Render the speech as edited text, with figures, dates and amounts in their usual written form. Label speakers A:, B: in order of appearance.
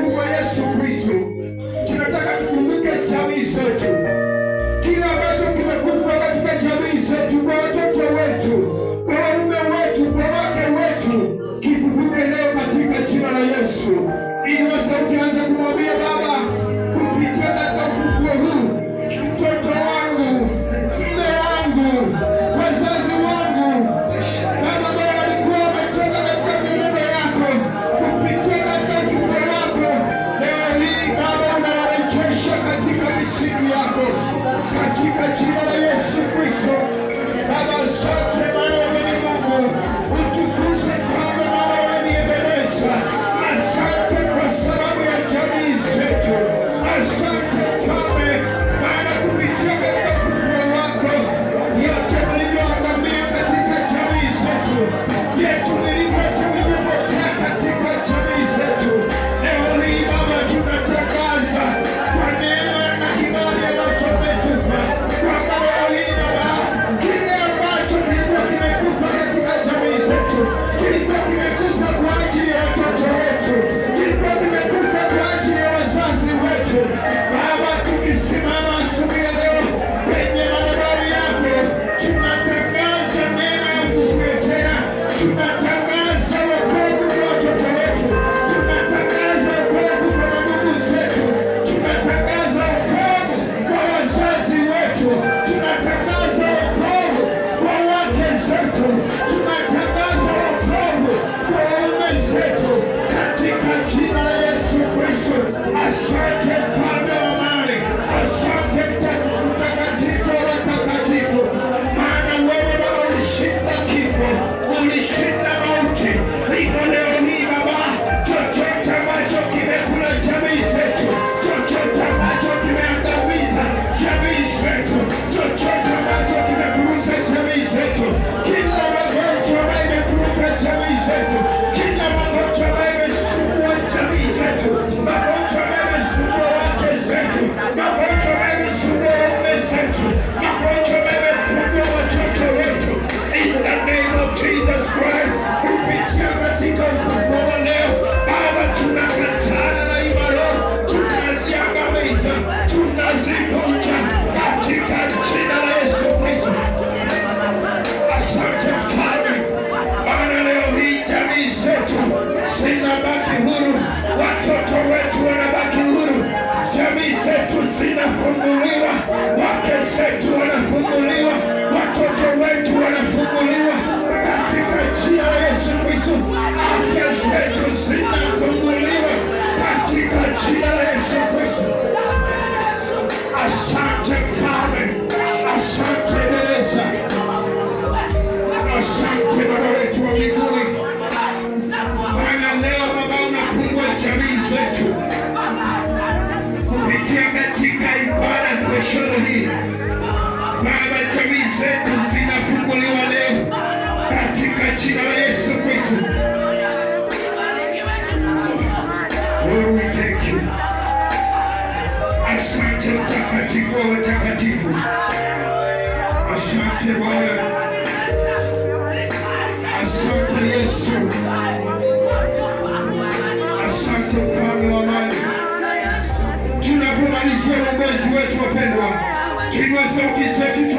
A: huu wa Yesu Kristo, tunataka tukumbuke jamii zetu, kila ambacho kimekufa katika jamii zetu, kwa watoto wetu, kwa waume wetu, kwa wake wetu, kifufuke leo katika jina la Yesu. Ili sauti anze kumwambia Baba, kupitia katika ufufuo huu, mtoto wangu, mume wangu, wazazi wangu, Baba ambao walikuwa wametoka katika mienendo yako, kupitia katika ufufuo wako, leo hii Baba unawarejesha katika misingi yako, katika jina la Yesu Kristo. Baba, asante maana wewe ni Mungu, utukuzwe Baba maana wewe ni Ebeneza. Asante kwa sababu ya jamii zetu, asante Baba maana kupitia katika ufufuo wako yote vilivyoangamia katika jamii zetu, yetu vilivyopotea katika jamii zetu, leo hii Baba tunatangaza kwa neema na kibali ambacho umetupa kwamba leo hii Baba, kile ambacho kilikuwa kimekufa katika jamii zetu, kilikuwa kimekufa kwa ajili ya watoto wetu, kilikuwa kimekufa kwa ajili ya wazazi wetu, Baba, tukisimama asubuhi ya leo kwenye madhabahu yako, tunatangaza neema ya ufufuo tena, tunatangaza wokovu kwa watoto wetu, tunatangaza wokovu kwa ndugu zetu, tunatangaza wokovu kwa wazazi wetu, tunatangaza wokovu kwa wake zetu, tunatangaza wokovu kwa waume zetu katika jina la Yesu Kristo. Asante Mfalme wa amani, asante Mtakatifu wa watakatifu, maana wewe Baba ulishinda kifo, ulishinda mauti. Hivyo leo hii Baba, chochote ambacho kimekula jamii zetu, chochote ambacho kimeangamiza jamii zetu, chochote ambacho kimefuruza jamii zetu, kila magonjwa ambayo imefuruka jamii zetu, kila magonjwa ambayo imesumbua jamii zetu, magonjwa ambayo imesumbua wake zetu, magonjwa ambayo imesumbua waume zetu, magonjwa ambayo imesumbua watoto wetu, in the name of Jesus Christ, kupitia katika ufufuo wa leo Baba, tunakatana na hiyo roho, tunaziangamiza, tunazivunja katika jina la Yesu Kristo. Asante Mfalme, maana leo hii jamii zetu zinabaki huru, watoto wetu wanabaki huru, jamii zetu zinafunguliwa, wake zetu wanafunguliwa, watoto wetu wanafunguliwa katika jina la Yesu Kristo. Afya zetu zinafunguliwa katika jina la Yesu Kristo. Asante Mfalme, asante Ebeneza, asante Baba wetu wa mbinguni, maana leo Baba unafungua jamii zetu kupitia katika ibada spesheli hii. Baba, jamii zetu zinafunguliwa leo katika jina la Yesu Kristo. Lord, we thank you. Asante Mtakatifu wa watakatifu, asante Bwana, asante Yesu, asante Mfalme wa amani. Tunapomalizia uongozi wetu wapendwa, tuinue sauti zetu